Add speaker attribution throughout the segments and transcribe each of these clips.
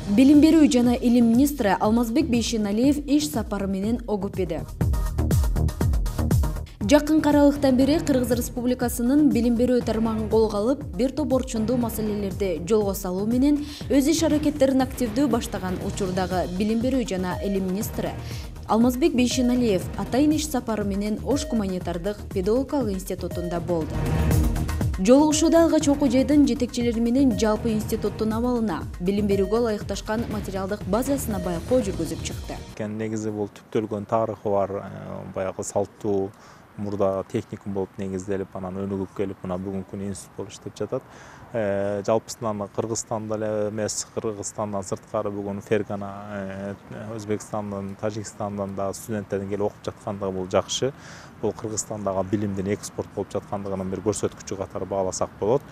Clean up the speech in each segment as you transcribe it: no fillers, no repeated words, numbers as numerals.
Speaker 1: Билим берүү жана илим министри Алмазбек Бейшеналиев иш сапары менен Огупеде. Жакын аралыктан бери Кыргыз Республикасынын билим берүү тармагын колго алып, бир топ орчундуу маселелерди жолго салуу менен өз иш аракеттерин активдүү баштаган учурдагы билим берүү жана илим министри Алмазбек Бейшеналиев атайын иш сапары менен Ош гуманитардык педагогикалык институтунда болду. Жолугушууда алгач окуу жайдын жетекчилери менен жалпы институттун абалына, билим берүүгө ылайыкташкан материалдык базасына байкоо жүргүзүп чыкты.
Speaker 2: Негизи бул түптөлгөн тарыхы бар, баягы салттуу мурда техникум болуп негизделип, анан өнүгүп келип, мына бүгүнкү күнү институт болуп иштеп жатат. Жалпысынан Кыргызстанда эле эмес, Кыргызстандан сырткары бүгүн Фергана, Өзбекстандын, Тажикстандан да студенттердин келип окуп жаткандыгы бул жакшы. Бул Кыргызстандагы билимдин экспорт болуп жаткандыгынын бир көрсөткүчү катары бааласак болот.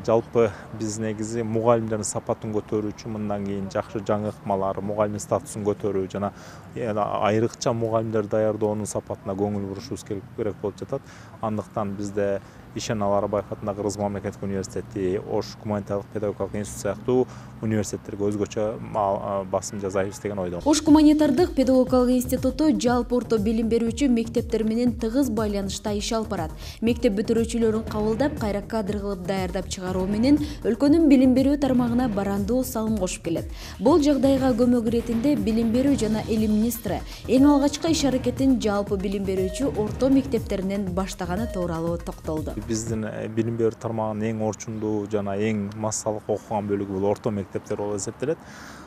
Speaker 2: Жалпы биз негизи мугалимдердин сапатын көтөрүү үчүн мындан кийин жакшы жаңы ыкмалар, мугалимдин статусун көтөрүү жана айрыкча мугалимдерди даярдоонун сапатына көңүл бурушубуз керек болуп жатат. Андыктан бизде Ишен Аларбаев атындагы Кыргыз мамлекеттик университети, Ош гуманитардык педагогикалык институт сыяктуу университеттерге өзгөчө басым жасайбыз деген ойдомун.
Speaker 1: Ош гуманитардык педагогикалык институту жалпы орто билим берүүчү мектептер менен тыгыз байланышта иш алып барат. Мектеп бүтүрүүчүлөрүн кабылдап, кайра кадр кылып даярдап чыгаруу менен өлкөнүн билим берүү тармагына барандуу салым кошуп келет. Бул жагдайга көмөк иретинде билим берүү жана илим министри эң алгачкы иш аракетин жалпы билим берүүчү орто мектептеринен баштаганы тууралуу токтолду.
Speaker 2: Биздин билим берүү тармагынын эң орчундуу жана эң массалык окуган бөлүгү бул орто мектептер болуп эсептелет.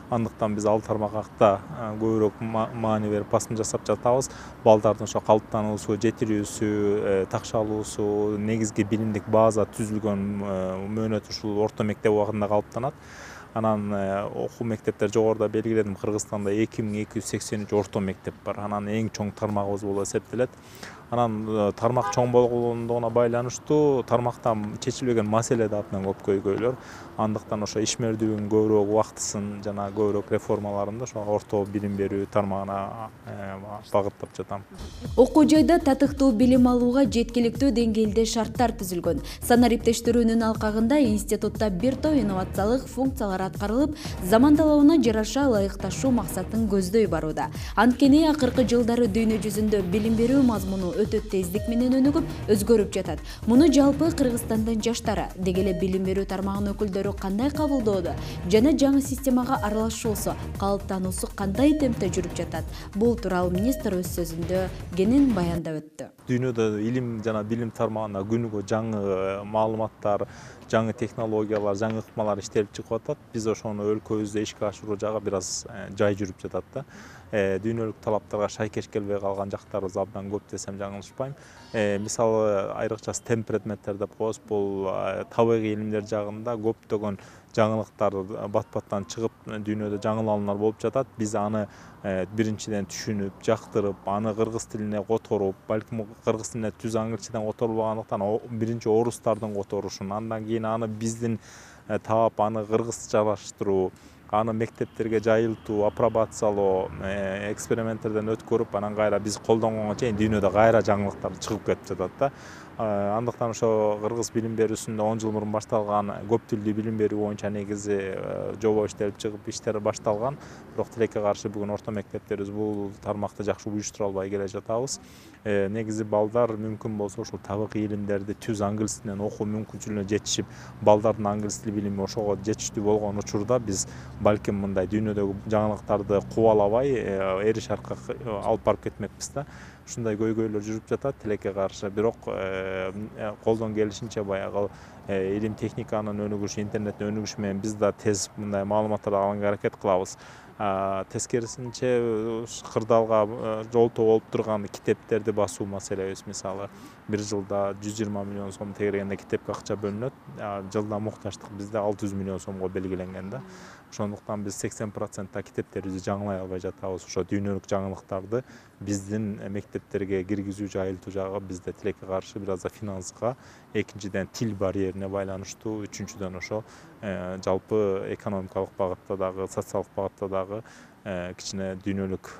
Speaker 2: Андыктан биз ал тармакта көбүрөөк маани берип басым жасап жатабыз. Балдардын ошо калыптануусу, жетилүүсү, такшалуусу, негизги билимдик база түзүлгөн мөөнөт ушул орто мектеп убагында калыптанат. Анан окуу мектептер жогоруда белгиледим, Кыргызстанда 2283 орто мектеп бар. Анан эң чоң тармагыбыз болуп эсептелет. Анан тармак чоң болгондугуна байланыштуу тармакта чечилбеген маселе да атынан көп көйгөйлөр. Андыктан ошо ишмердүүнүн көбүрөөк убактысын жана көбүрөөк реформаларын да ошо орто билим берүү тармагына багыттап жатам.
Speaker 1: Окуу жайда татыктуу билим алууга жеткиликтүү деңгээлде шарттар түзүлгөн. Санар иптештирүүнүн алкагында институтта бир топ инновациялык функциялар аткарылып, заман талабына жараша ылайыкташуу максатын көздөй барууда. Анткени акыркы жылдары дүйнө жүзүндө билим берүү мазмуну өтө тездик менен өнүгүп, өзгөрүп жатат. Муну жалпы Кыргызстандын жаштары, деги эле билим берүү тармагынын өкүлдөрү кандай кабылдоодо жана жаңы системага аралашуусу, калыптануусу кандай темпте жүрүп жатат? Бул тууралуу министр өз сөзүндө кенен баяндап өттү.
Speaker 2: Дүйнөдө илим жана билим тармагына күнүгө жаңы маалыматтар, жаңы технологиялар, жаңы ыкмалар иштелип чыгып атат. Биз ошону өлкөбүздө ишке ашыруу жагы бир аз жай жүрүп жатат да. Дүйнөлүк талаптарга шайкеш келбей калган жактарыбыз абдан көп десем жаңылышпайм. Мисалы айрыкча STEM предметтер деп коебуз. Бул табигый илимдер жагында көптөгөн жаңылыктар бат-баттан чыгып, дүйнөдө жаңылануулар болуп жатат. Биз аны биринчиден түшүнүп, жактырып, аны кыргыз тилине которуп, балким кыргыз тилине түз аңгырчадан которулбагандыктан биринчи орустардын которушун, андан кийин аны биздин таап, аны кыргызчалаштыруу, аны мектептерге жайылтуу, апробациялоо, эксперименттерден өткөрүп, анан кайра биз колдонгонго чейин дүйнөдө кайра жаңылыктар чыгып кетип жатат да. Андыктан ошо кыргыз билим берүүсүндө 10 жыл мурун башталган көп тилдүү билим берүү боюнча негизи жобо иштелип чыгып, иштер башталган. Бирок тилекке каршы бүгүн орто мектептерибиз бул тармакты жакшы уюштура албай келе жатабыз. Негизи балдар мүмкүн болсо ушул табигый илимдерди түз англис тилинен окуу мүмкүнчүлүгүнө жетишип, балдардын англис тил билими ошого жетиштүү болгон учурда биз балким мындай дүйнөдөгү жаңылыктарды кубалабай, эриш аркы алып барып кетмекпиз да. Ушундай көйгөйлөр жүрүп жатат тилекке каршы. Бирок колдон келишинче баягы илим техниканын өнүгүшү, интернеттин өнүгүшү менен биз да тез мындай маалыматтарды алганга аракет кылабыз. Тескерисинче кырдаалга жолтоо болуп турган китептерди басуу маселебиз, мисалы бир жылда 120 миллион сом тегергенде китепке акча бөлүнөт. Жылда муктаждык бизде 600 миллион сомго белгиленген да. Ошондуктан биз 80% китептерибизди жаңылай албай жатабыз. Ошо дүйнөлүк жаңылыктарды биздин мектептерге киргизүү, жайылтуу жагы бизде тилекке каршы бир аз да финанска, экинчиден тил барьерине байланыштуу, үчүнчүдөн ошо жалпы экономикалык багытта дагы, социалдык багытта дагы кичине дүйнөлүк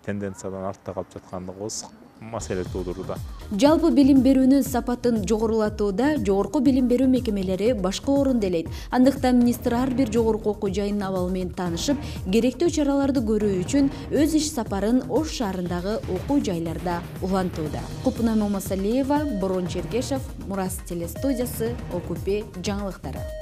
Speaker 2: тенденциядан артта калып жаткандыгыбыз маселе туудуруда.
Speaker 1: Жалпы билим берүүнүн сапатын жогорулатууда жогорку билим берүү мекемелери башкы орунду элейт. Андыктан министр ар бир жогорку окуу жайынын абалы менен таанышып, керектүү чараларды көрүү үчүн өз иш сапарын Ош шаарындагы окуу жайларда улантууда. Купуна Момосалиева, Борон Чергешев, Мурас телестудиясы, ОКП жаңылыктары.